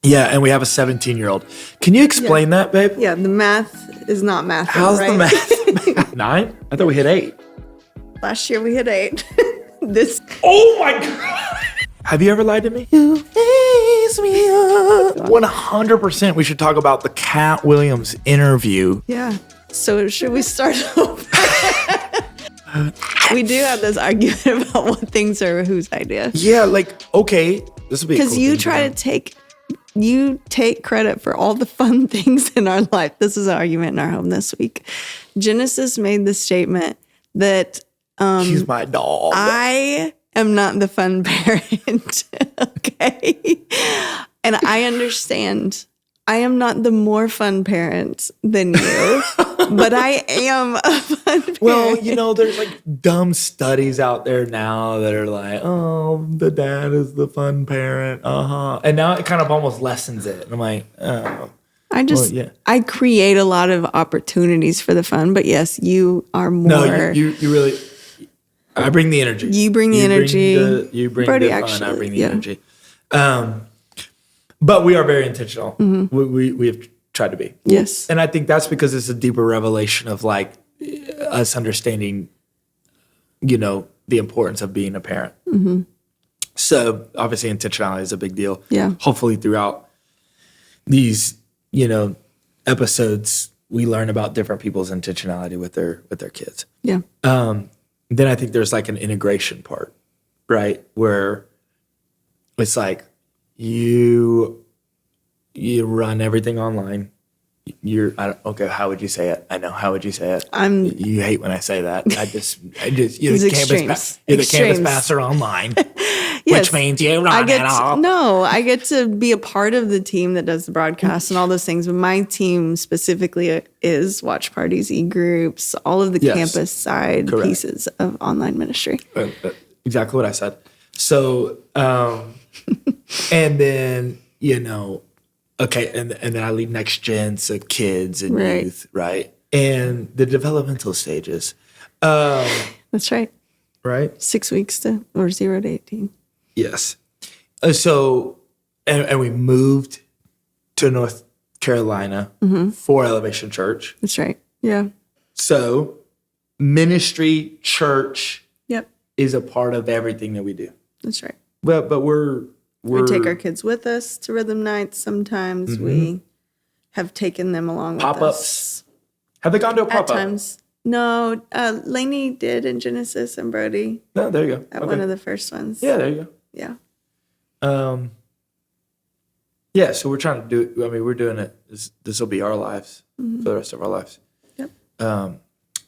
Yeah, and we have a 17-year-old. Can you explain that, babe? Yeah, the math is not math. How's right? the math? 9? I thought we hit 8. Last year we hit 8. Oh my God. Have you ever lied to me? You raise me up. 100% we should talk about the Cat Williams interview. Yeah. So should we start over? We do have this argument about what things are whose idea. Yeah, okay. This will be because you try to take credit for all the fun things in our life. This is an argument in our home this week. Genesis made the statement that she's my dog. I am not the fun parent. Okay. And I understand I am not the more fun parent than you, but I am a fun parent. Well, there's dumb studies out there now that are like, oh, the dad is the fun parent. And now it kind of almost lessens it. And I'm like, oh. I create a lot of opportunities for the fun, but yes, you are more. No, you really, I bring the energy. You bring the energy. You bring Brody the fun, actually, I bring the energy. But we are very intentional. Mm-hmm. We have tried to be. Yes. And I think that's because it's a deeper revelation of us understanding, the importance of being a parent. Mm-hmm. So obviously intentionality is a big deal. Yeah. Hopefully throughout these, episodes, we learn about different people's intentionality with their kids. Yeah. Then I think there's an integration part, right? Where it's you run everything online. How would you say it? I know. How would you say it? You hate when I say that. You're the campus passer online, yes. Which means you run it all. No, I get to be a part of the team that does the broadcast and all those things. But my team specifically is watch parties, e-groups, all of the campus side pieces of online ministry. Exactly what I said. So, and then, okay, and then I lead NextGen, so kids and youth, right? And the developmental stages. That's right. Right? 6 weeks 0 to 18. Yes. So, and we moved to North Carolina for Elevation Church. That's right. Yeah. So, ministry, church is a part of everything that we do. That's right. But we take our kids with us to rhythm nights. Sometimes we have taken them along with us. Pop-ups. Have they gone to a pop-up? At times. No, Lainey did in Genesis and Brody. No, there you go. At one of the first ones. Yeah, there you go. Yeah. Yeah, so we're trying to do it. I mean, we're doing it. This will be our lives for the rest of our lives. Yep. And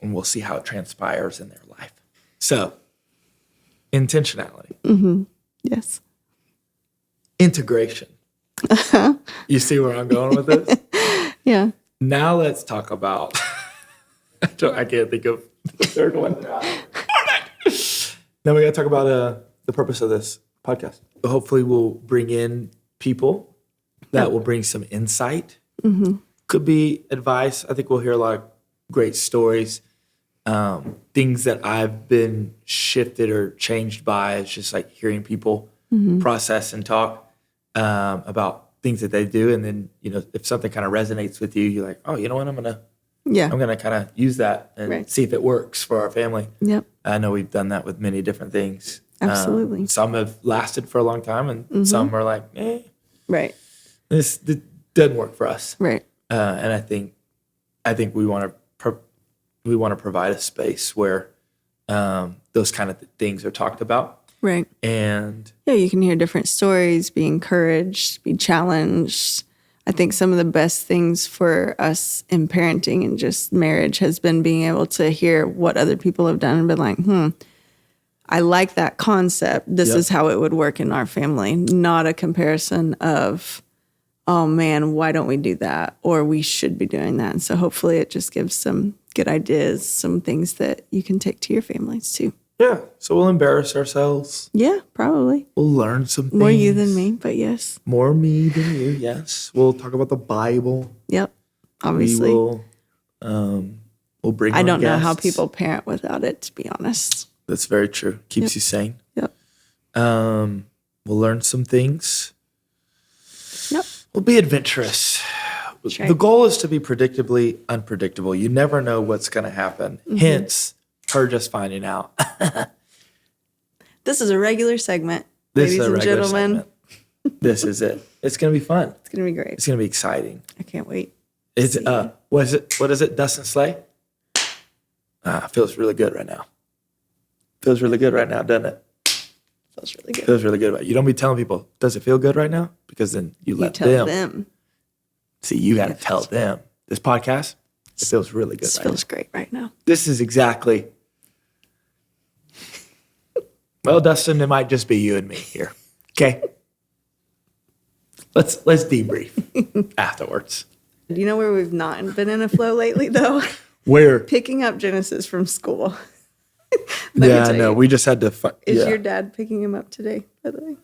we'll see how it transpires in their life. So, intentionality. Mm-hmm. Yes. Integration. You see where I'm going with this? Yeah. Now let's talk about, I can't think of the third one. Now we got to talk about the purpose of this podcast. Hopefully we'll bring in people that will bring some insight. Mm-hmm. Could be advice. I think we'll hear a lot of great stories. Things that I've been shifted or changed by. It's just hearing people process and talk about things that they do. And then, if something kind of resonates with you, you're like, oh, you know what? I'm going to kind of use that and see if it works for our family. Yep. I know we've done that with many different things. Absolutely. Some have lasted for a long time and some are like, right. This doesn't work for us. Right. And I think we want to provide a space where those kind of things are talked about. Right. And you can hear different stories, be encouraged, be challenged. I think some of the best things for us in parenting and just marriage has been being able to hear what other people have done and been like, I like that concept. This is how it would work in our family, not a comparison of, oh man, why don't we do that? Or we should be doing that. And so hopefully it just gives some good ideas, some things that you can take to your families too. Yeah. So we'll embarrass ourselves. Yeah, probably. We'll learn some things. More you than me, but yes. More me than you, yes. We'll talk about the Bible. Yep. Obviously. We will we'll bring I on don't guests. know how people parent without it, to be honest. That's very true. Keeps you sane. Yep. We'll learn some things. Yep. We'll be adventurous. Right. The goal is to be predictably unpredictable. You never know what's going to happen. Hence, her just finding out. This is a regular segment, This ladies is a and regular gentlemen. segment. This is it. It's going to be fun. It's going to be great. It's going to be exciting. I can't wait. It's what is it? Dust and Slay? Feels really good right now. Feels really good right now, doesn't it? Feels really good. Feels really good about it. You don't be telling people, does it feel good right now? Because then you let tell them. See, you got to tell them. This podcast, it feels really good This right feels great right now. now. This is exactly. Well, Dustin, it might just be you and me here. Okay. Let's debrief afterwards. Do you know where we've not been in a flow lately, though? Where? Picking up Genesis from school. Yeah, no, we just had to. Is your dad picking him up today, by the way?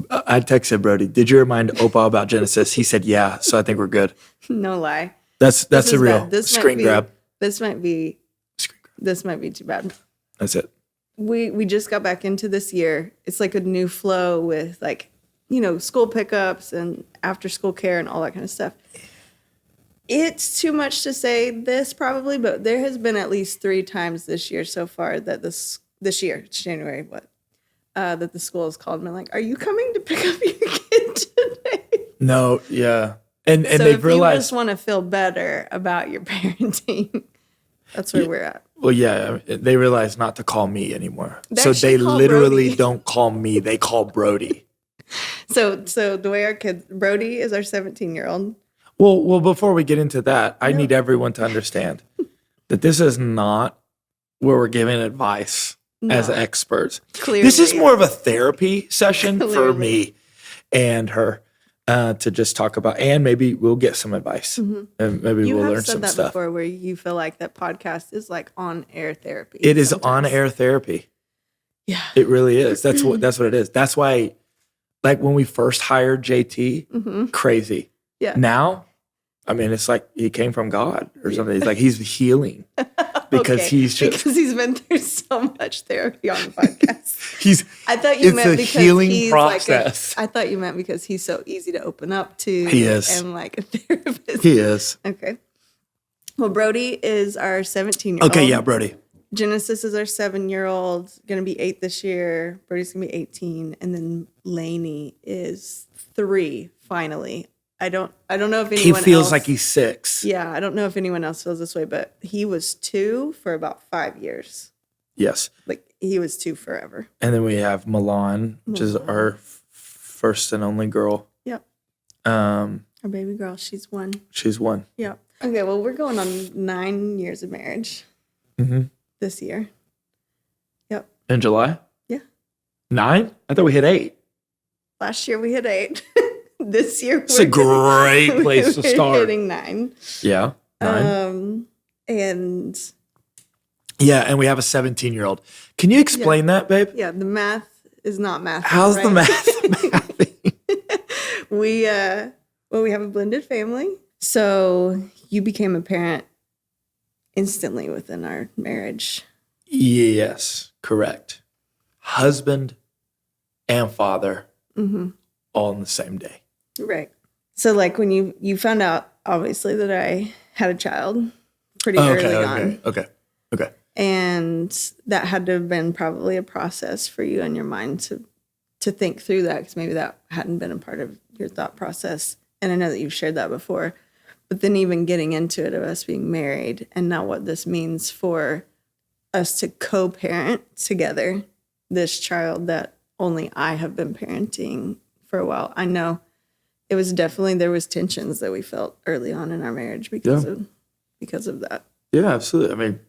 I texted Brody, did you remind Opa about Genesis? He said, yeah, so I think we're good. No lie. That's This a is real bad. This screen might be- grab. This might be Screen grab. this might be too bad. That's it. We just got back into this year. It's like a new flow with like, school pickups and after school care and all that kind of stuff. It's too much to say this probably, but there has been at least 3 times this year so far that this year, it's January, that the school has called me like, are you coming to pick up your kid today? No, yeah. And So they've if you realized, just want to feel better about your parenting, that's where we're at. well, yeah, they realized not to call me anymore. They So actually they call literally Brody. don't call me, they call Brody. So the way our kids, Brody is our 17-year-old. Well, before we get into that, I need everyone to understand that this is not where we're giving advice as No. experts. Clearly. This is more of a therapy session for Clearly. me and her to just talk about, and maybe we'll get some advice. And maybe You we'll have learn said some that stuff. before where you feel like that podcast is like on-air therapy. It is sometimes. on-air therapy. Yeah. It really is. That's what it is. That's why, like when we first hired JT, crazy. Yeah. Now, I mean, it's like he came from God or something. It's like he's healing because Okay. he's just because he's been through so much therapy on the podcast. he's. I thought you It's meant a because healing he's process. I thought you meant because he's so easy to open up to. He is. And like a therapist. He is. Okay. Well, Brody is our 17-year-old. Okay, yeah, Brody. Genesis is our 7-year-old, going to be 8 this year. Brody's going to be 18. And then Lainey is 3, finally. I don't know if He anyone feels else, like he's 6. Yeah, I don't know if anyone else feels this way, but he was 2 for about 5 years. Yes. Like, he was 2 forever. And then we have Milan, which is our first and only girl. Yep. She's Our baby girl, she's 1. 1. Yep. Okay, well, we're going on 9 years of marriage this year. Yep. In July? Yeah. 9? I thought we hit 8. Last year we hit 8. This year It's a great place to we're start. hitting 9. Yeah. 9. And And we have a 17-year-old. Can you explain that, babe? yeah, the math is not math. How's the math? We have a blended family. So you became a parent instantly within our marriage. Yes, correct. Husband and father all on the same day. Right. So like when you found out obviously that I had a child pretty early on. Okay. And that had to have been probably a process for you in your mind to think through that, because maybe that hadn't been a part of your thought process. And I know that you've shared that before. But then even getting into it of us being married and now what this means for us to co-parent together this child that only I have been parenting for a while. I know it was definitely, there was tensions that we felt early on in our marriage because of that. Yeah, absolutely. I mean,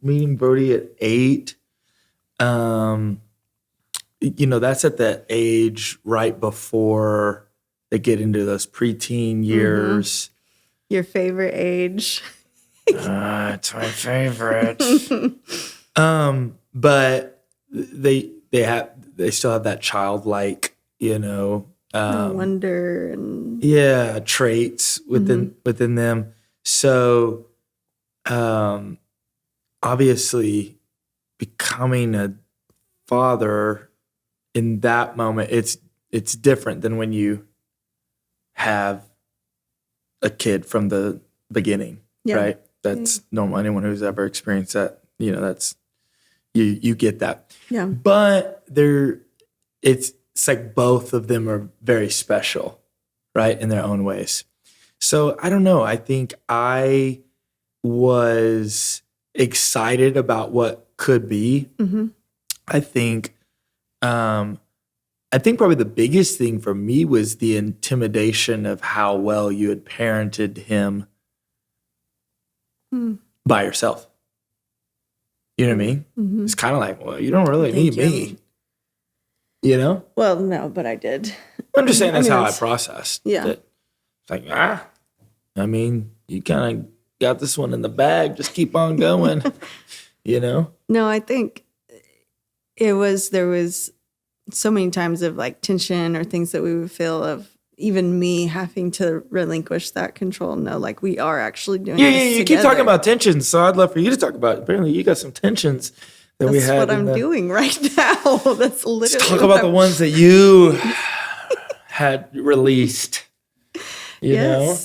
meeting Brody at 8, that's at the age right before they get into those preteen years. Your favorite age. It's my favorite. But they still have that childlike, Wonder and traits within them. So, obviously, becoming a father in that moment, it's different than when you have a kid from the beginning, right? That's normal. Anyone who's ever experienced that, that's you get that. Yeah. But it's like both of them are very special, right, in their own ways. So I don't know. I think I was excited about what could be. Mm-hmm. I think probably the biggest thing for me was the intimidation of how well you had parented him by yourself. You know what I mean? Mm-hmm. It's kind of like, well, you don't really need me. You know? Well, no, but I did. I'm just saying that's how I processed. Yeah. It's like, I mean, you kind of got this one in the bag. Just keep on going, No, I think there was so many times of like tension or things that we would feel of even me having to relinquish that control. No, like we are actually doing this you together. keep talking about tensions, so I'd love for you to talk about it. Apparently you got some tensions that we had. That's what I'm doing right now. That's literally Let's talk about the ones that you had released, you know?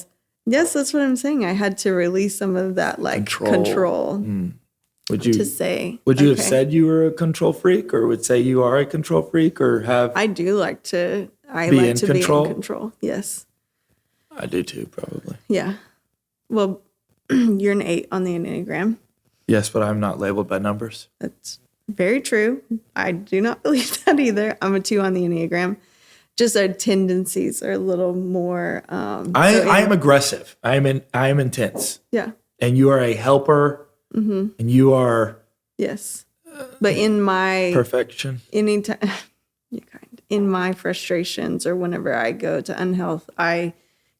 Yes, that's what I'm saying. I had to release some of that like control. Would you to say? Would you have said you were a control freak, or would say you are a control freak, or have? I do like to. I be like in to control? be in control. Yes. I do too, probably. Yeah. Well, you're an 8 on the Enneagram. Yes, but I'm not labeled by numbers. That's very true. I do not believe that either. I'm a 2 on the Enneagram. Just our tendencies are a little more. I am aggressive. I am intense. Yeah. And you are a helper. Mm-hmm. And you are. Yes. But in my perfection. Anytime, you're kind. In my frustrations or whenever I go to unhealth, I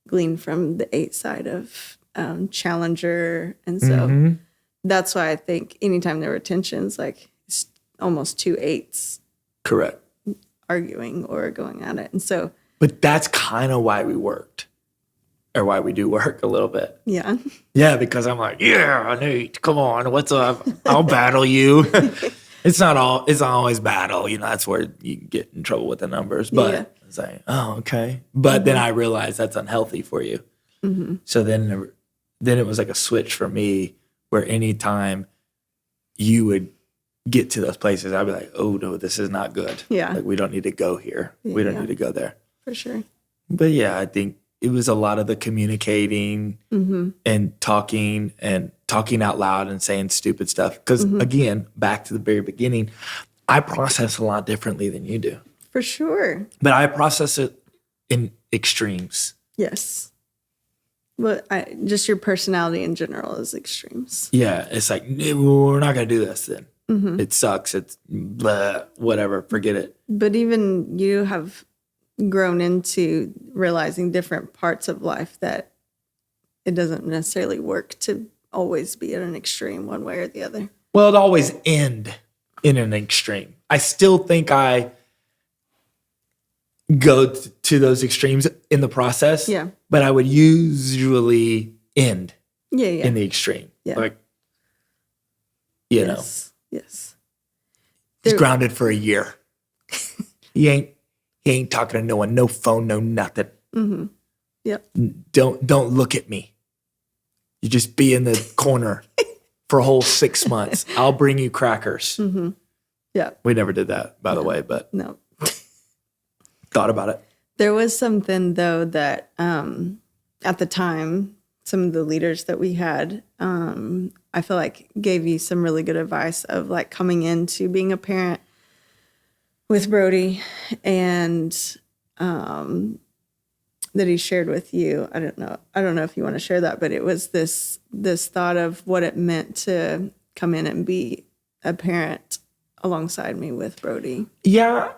glean from the 8 side of challenger, and so that's why I think anytime there were tensions, like it's almost 2 8s. Correct. Arguing or going at it. And so. But that's kind of why we worked. Or why we do work a little bit. Yeah. Yeah, because I'm like, Nate, come on, what's up? I'll battle you. It's not always battle. That's where you get in trouble with the numbers. But it's like, oh, okay. But then I realized that's unhealthy for you. Mm-hmm. So then it was like a switch for me where anytime you would get to those places, I'd be like, oh, no, this is not good. Yeah. Like, we don't need to go here. We don't need to go there. For sure. But yeah, I think it was a lot of the communicating and talking out loud and saying stupid stuff. Because again, back to the very beginning, I process a lot differently than you do. For sure. But I process it in extremes. Yes. Well, just your personality in general is extremes. Yeah, it's like, we're not going to do this then. Mm-hmm. It sucks. It's blah, whatever, forget it. But even you have grown into realizing different parts of life that it doesn't necessarily work to always be at an extreme one way or the other. Well, it always end in an extreme. I still think I go to those extremes in the process. Yeah. But I would usually end in the extreme. Yeah. Like, you know. Yes. He's grounded for a year. He ain't talking to no one, no phone, no nothing. Mm-hmm. Yep. Don't look at me. You just be in the corner for a whole 6 months. I'll bring you crackers. Mm-hmm. Yeah. We never did that, by the way, but no. Thought about it. There was something though that at the time, some of the leaders that we had, I feel like gave you some really good advice of like coming into being a parent with Brody, and that he shared with you. I don't know if you want to share that, but it was this thought of what it meant to come in and be a parent alongside me with Brody. Yeah,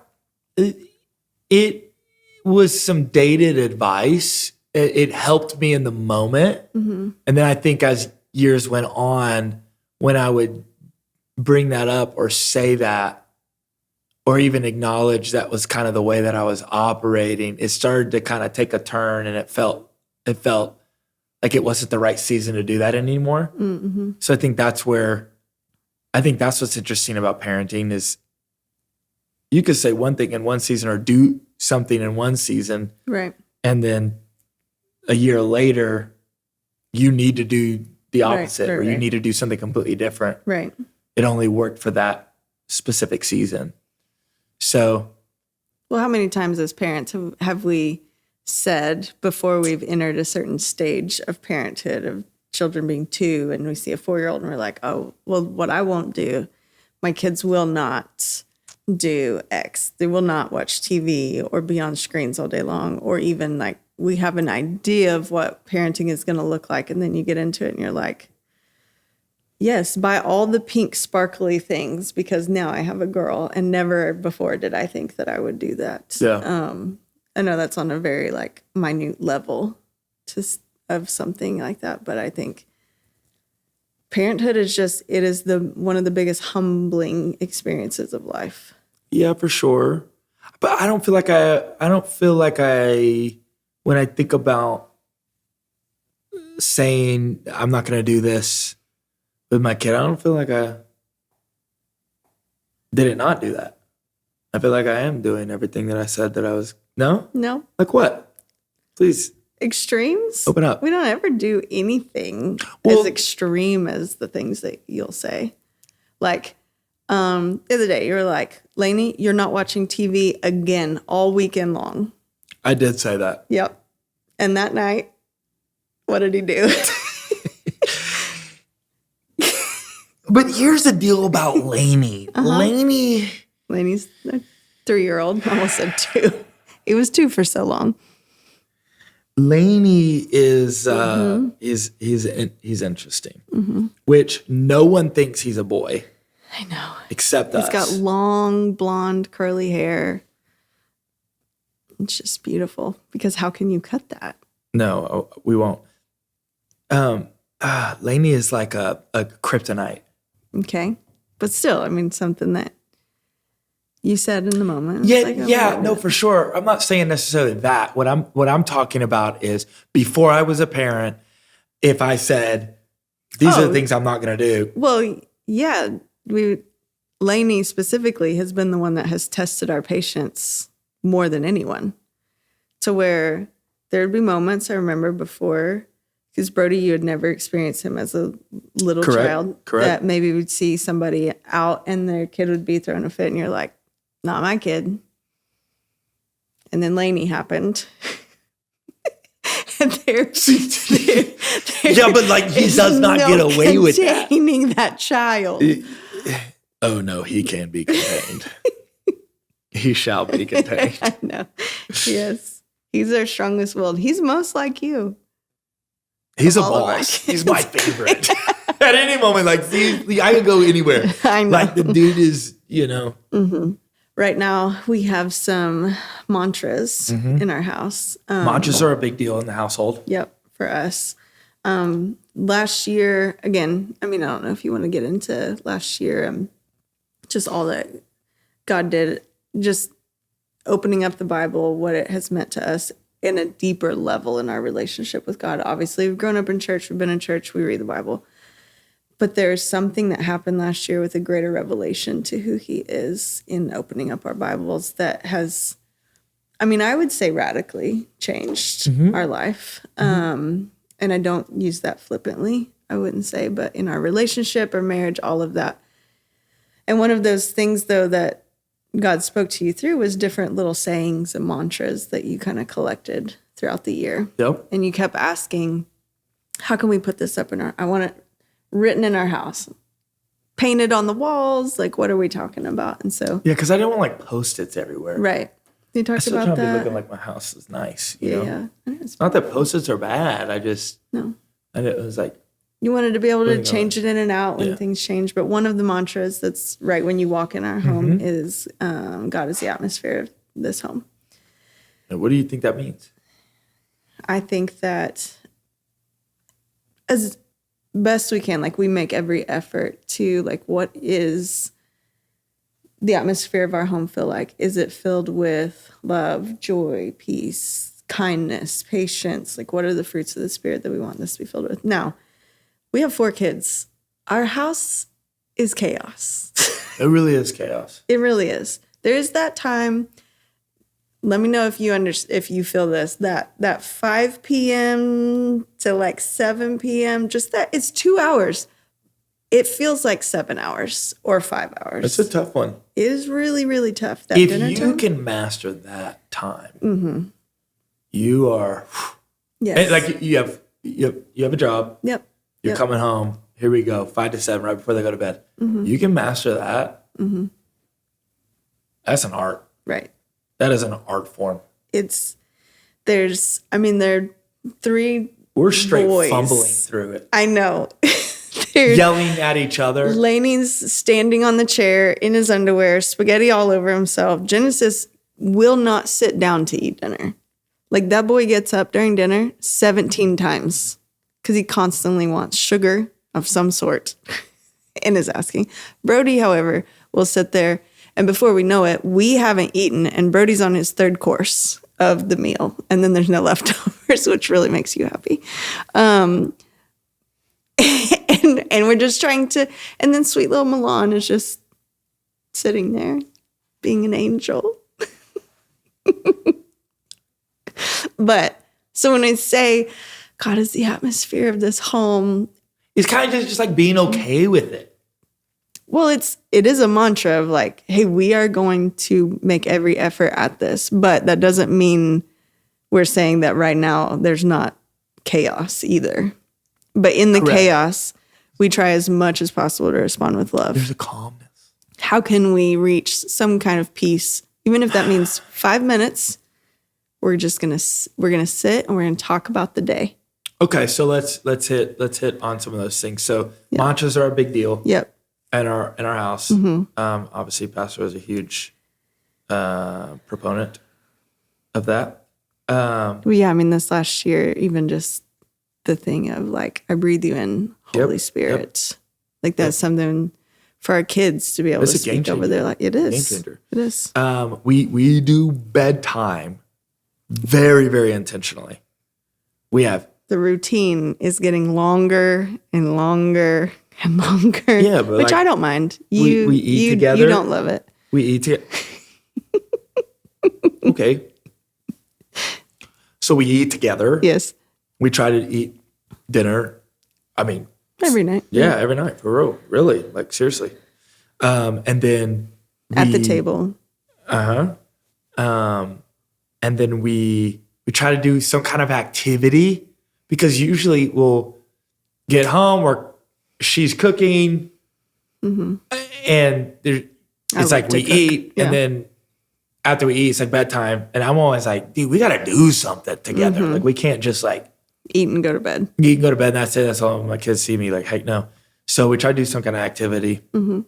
it was some dated advice. It helped me in the moment. Mm-hmm. And then I think as years went on, when I would bring that up or say that, or even acknowledge that was kind of the way that I was operating, it started to kind of take a turn, and it felt like it wasn't the right season to do that anymore. Mm-hmm. So I think that's what's interesting about parenting is you could say one thing in one season or do something in one season. Right. And then a year later, you need to do the opposite, or you right. need to do something completely different. Right. It only worked for that specific season. So, Well, how many times as parents have we said before we've entered a certain stage of parenthood, of children being 2, and we see a 4-year-old and we're like, oh, well, what I won't do, my kids will not do X. They will not watch TV or be on screens all day long, or even like we have an idea of what parenting is going to look like. And then you get into it and you're like, yes, buy all the pink sparkly things because now I have a girl, and never before did I think that I would do that. yeah. I know that's on a very like minute level of something like that, but I think parenthood is one of the biggest humbling experiences of life. Yeah, for sure. But I don't feel like when I think about saying I'm not going to do this with my kid, I don't feel like I did not do that. I feel like I am doing everything that I said that I was. No? No. Like what? Please. Extremes? Open up. We don't ever do anything Well, as extreme as the things that you'll say. Like, the other day, you were like, Lainey, you're not watching TV again all weekend long. I did say that. Yep. And that night, what did he do? But here's the deal about Lainey. Lainey's a 3-year-old. I almost said 2. He was 2 for so long. Lainey is he's interesting, which no one thinks he's a boy. I know. Except us. He's got long, blonde, curly hair. It's just beautiful, because how can you cut that? No, we won't. Lainey is like a kryptonite. Okay. But still, I mean, something that you said in the moment. No, for sure. I'm not saying necessarily that. What I'm talking about is before I was a parent, if I said, these are the things I'm not going to do. Well, yeah. Lainey specifically has been the one that has tested our patience more than anyone. To where there'd be moments I remember before, because Brody, you had never experienced him as a little child. Correct. That maybe would see somebody out and their kid would be throwing a fit and you're like, not my kid. And then Lainey happened. And yeah, but like he does not get away with that. Containing that child. Oh no, he can be contained. He shall be contained. I know. Yes. He's our strongest willed. He's most like you. He's a boss. He's my favorite. At any moment, like, I could go anywhere. I know. Like, the dude is, Mm-hmm. Right now, we have some mantras in our house. Mantras are a big deal in the household. Yep, for us. Last year, again, I mean, I don't know if you want to get into last year, just all that God did, just opening up the Bible, what it has meant to us in a deeper level in our relationship with God. Obviously, we've grown up in church, we've been in church, we read the Bible. But there's something that happened last year with a greater revelation to who he is in opening up our Bibles that has, I mean, I would say radically changed our life. And I don't use that flippantly, I wouldn't say, but in our relationship, our marriage, all of that. And one of those things, though, that God spoke to you through was different little sayings and mantras that you kind of collected throughout the year. Yep. And you kept asking, how can we put this up I want it written in our house, painted on the walls. Like, what are we talking about? And so, yeah, because I didn't want like Post-its everywhere. Right. You talked about trying that. to be looking like my house is nice. You know? Yeah. It's not that Post-its are bad. It was like, you wanted to be able to change it in and out when Yeah. things change. But one of the mantras that's right when you walk in our home is God is the atmosphere of this home. and what do you think that means? I think that as best we can, like, we make every effort to, like, what is the atmosphere of our home feel like? Is it filled with love, joy, peace, kindness, patience? Like, what are the fruits of the Spirit that we want this to be filled with? Now, we have 4 kids. Our house is chaos. It really is chaos. It really is. There is that time, let me know if you feel this, that 5 p.m. to like 7 p.m., just that it's 2 hours. It feels like 7 hours or 5 hours. It's a tough one. It is really, really tough. That If dinner you time. can master that time, you are, Yes. and like you have a job. Yep. You're Yep. coming home. Here we go, 5 to 7, right before they go to bed. You can master that. That's an art. Right. That is an art form. There are 3 We're straight boys. fumbling through it, I know. They're yelling at each other. Laney's standing on the chair in his underwear, spaghetti all over himself. Genesis will not sit down to eat dinner. Like that boy gets up during dinner 17 times because he constantly wants sugar of some sort and is asking. Brody, however, will sit there, and before we know it, we haven't eaten, and Brody's on his 3rd course of the meal, and then there's no leftovers, which really makes you happy. And we're just trying to, and then sweet little Milan is just sitting there being an angel. But so when I say God is the atmosphere of this home, It's kind of just like being okay with it. well, it is a mantra of like, hey, we are going to make every effort at this, but that doesn't mean we're saying that right now there's not chaos either. But in the Correct. chaos, we try as much as possible to respond with love. There's a calmness. How can we reach some kind of peace, even if that means 5 minutes? We're gonna sit and we're gonna talk about the day. Okay, so let's hit on some of those things. So mantras are a big deal. Yep. In our house. Obviously, Pastor is a huge proponent of that. Well, yeah, I mean, this last year, even just the thing of like, I breathe you in, Holy Spirit. Like that's something for our kids to be able It's to a game speak over changer. there. Like it is. Game changer. It is. We do bedtime very, very intentionally. We have The routine is getting longer and longer and longer. Yeah, but which like, I don't mind. we eat together. You don't love it. we eat together. Okay. So we eat together. Yes. We try to eat dinner. I mean, Every night. yeah, every night for real, really, like seriously. And then At the table. And then we try to do some kind of activity because usually we'll get home or she's cooking and it's like we eat and then after we eat, it's like bedtime. And I'm always like, dude, we got to do something together. Like we can't just like Eat and go to bed. eat and go to bed and that's it. That's all my kids see me like, heck no. So we try to do some kind of activity. The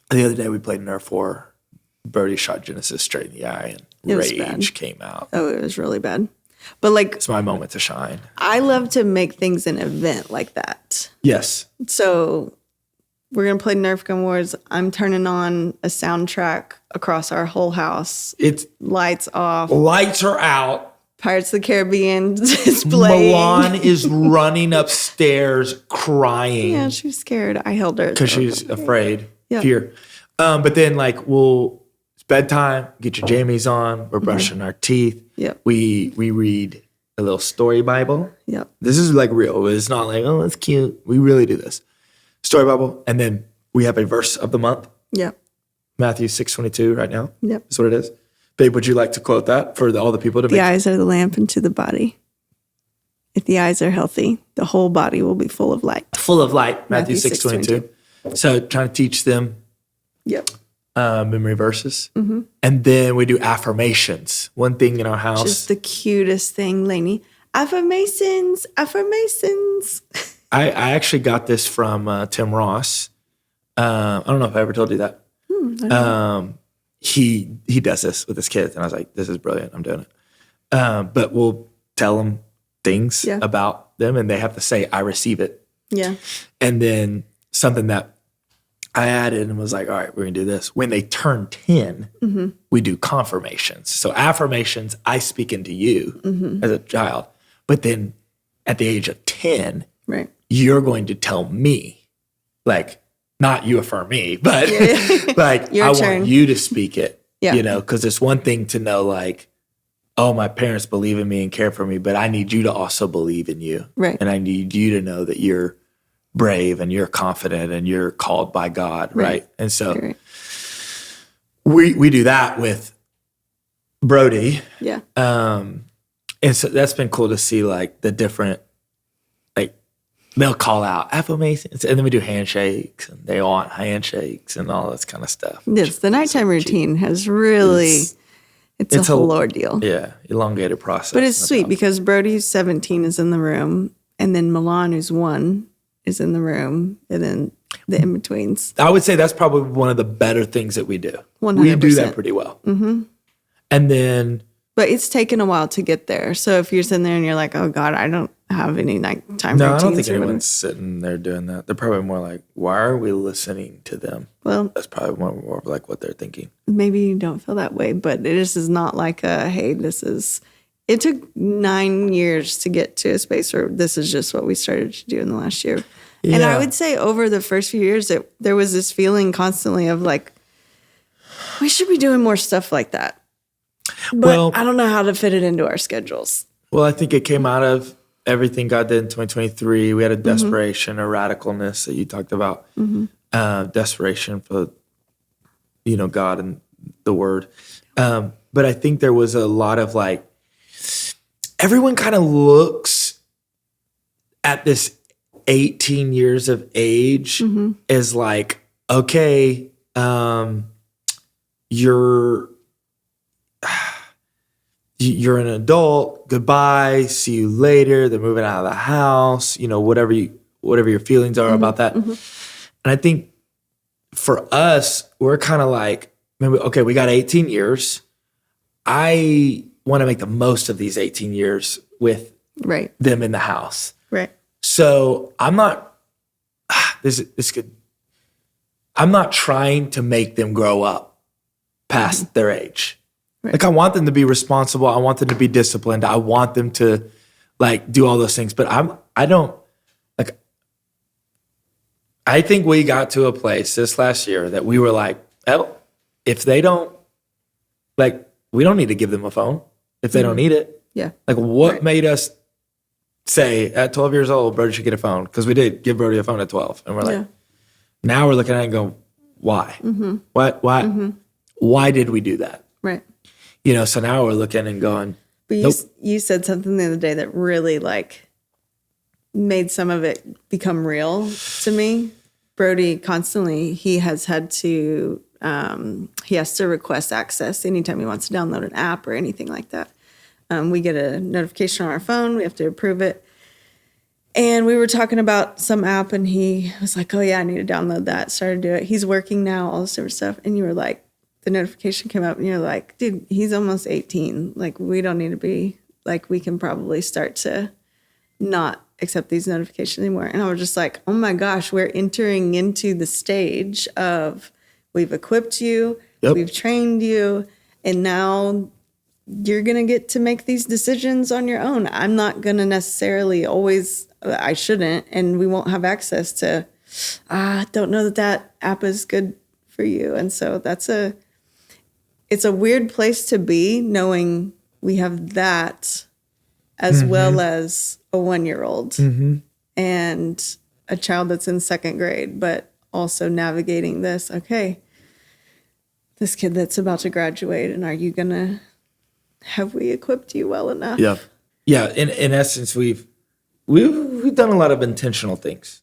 other day we played Nerf 4. Brody shot Genesis straight in the eye and It was rage bad. came out. Oh, it was really bad. But like, It's my moment to shine. I love to make things an event like that. Yes. So we're going to play Nerf Gun Wars. I'm turning on a soundtrack across our whole house. It's Lights off. lights are out. Pirates of the Caribbean is playing. Milan is running upstairs crying Yeah, she was scared. I held her. because she's afraid, Yeah. fear. But then like it's bedtime, get your jammies on, we're brushing our teeth. Yep. We read a little story Bible. Yep. This is like real. It's not like, oh, that's cute. We really do this. Story Bible. And then we have a verse of the month, Yep. Matthew 6:22 right now. Yep. That's what it is. Babe, would you like to quote that for all the people to The make? eyes are the lamp into the body. If the eyes are healthy, the whole body will be full of light. Full of light, Matthew Matthew 6:22. So trying to teach them Yep. memory verses. And then we do affirmations. One thing in our house. Just the cutest thing, Lainey. Affirmations. Affirmations. I actually got this from Tim Ross. I don't know if I ever told you that. He does this with his kids. And I was like, this is brilliant. I'm doing it. But we'll tell them things about them and they have to say, I receive it. Yeah. And then something that I added and was like, all right, we're going to do this. When they turn 10, we do confirmations. So affirmations, I speak into you as a child. But then at the age of 10, Right. you're going to tell me, like, not you affirm me, but like, Your I turn. want you to speak it, Yeah. you know, because it's one thing to know, like, oh, my parents believe in me and care for me, but I need you to also believe in you. Right. And I need you to know that you're brave and you're confident and you're called by God. Right. And so Right. we do that with Brody. Yeah. And so that's been cool to see like the different, like they'll call out affirmations and then we do handshakes and they want handshakes and all this kind of stuff. Yes, the nighttime routine has really, it's a whole ordeal. Yeah, elongated process. But it's sweet because Brody's 17 is in the room and then Milan, who's 1, is in the room and then the in-betweens. I would say that's probably one of the better things that we do. 100%. We do that pretty well. Mm-hmm. And then... But it's taken a while to get there. So if you're sitting there and you're like, oh God, I don't have any nighttime routines. No, I don't think anyone's sitting there doing that. They're probably more like, why are we listening to them? Well, that's probably more of like what they're thinking. Maybe you don't feel that way, but this is not like hey, it took 9 years to get to a space where this is just what we started to do in the last year. Yeah. And I would say over the first few years, there was this feeling constantly of like, we should be doing more stuff like that. But I don't know how to fit it into our schedules. Well, I think it came out of everything God did in 2023. We had a desperation, a radicalness that you talked about, desperation for, God and the Word. But I think there was a lot of like, everyone kind of looks at this 18 years of age as like, okay, you're an adult, goodbye, see you later, they're moving out of the house, whatever your feelings are about that. And I think for us, we're kind of like, okay, we got 18 years. I want to make the most of these 18 years with them in the house. Right. So I'm not, I'm not trying to make them grow up past their age. Right. Like I want them to be responsible. I want them to be disciplined. I want them to like do all those things. But I think we got to a place this last year that we were like, oh, if they don't, like, we don't need to give them a phone if they don't need it. Yeah. Like what made us say at 12 years old, Brody should get a phone? Because we did give Brody a phone at 12. And we're like, now we're looking at it and going, why? Why did we do that? Right. So now we're looking and going. But you said something the other day that really like made some of it become real to me. Brody constantly, he has to request access anytime he wants to download an app or anything like that. We get a notification on our phone. We have to approve it. And we were talking about some app and he was like, oh yeah, I need to download that. Started to do it. He's working now, all this different stuff. And you were like, the notification came up and you're like, dude, he's almost 18. Like, we don't need to be, like, we can probably start to not accept these notifications anymore. And I was just like, oh my gosh, we're entering into the stage of we've equipped you, we've trained you, and now you're going to get to make these decisions on your own. I'm not going to necessarily always, I shouldn't, and we won't have access to, don't know that app is good for you. And so it's a weird place to be, knowing we have that as well as a 1-year-old and a child that's in 2nd grade, but also navigating this. Okay, this kid that's about to graduate, and have we equipped you well enough? Yeah. In essence, we've done a lot of intentional things.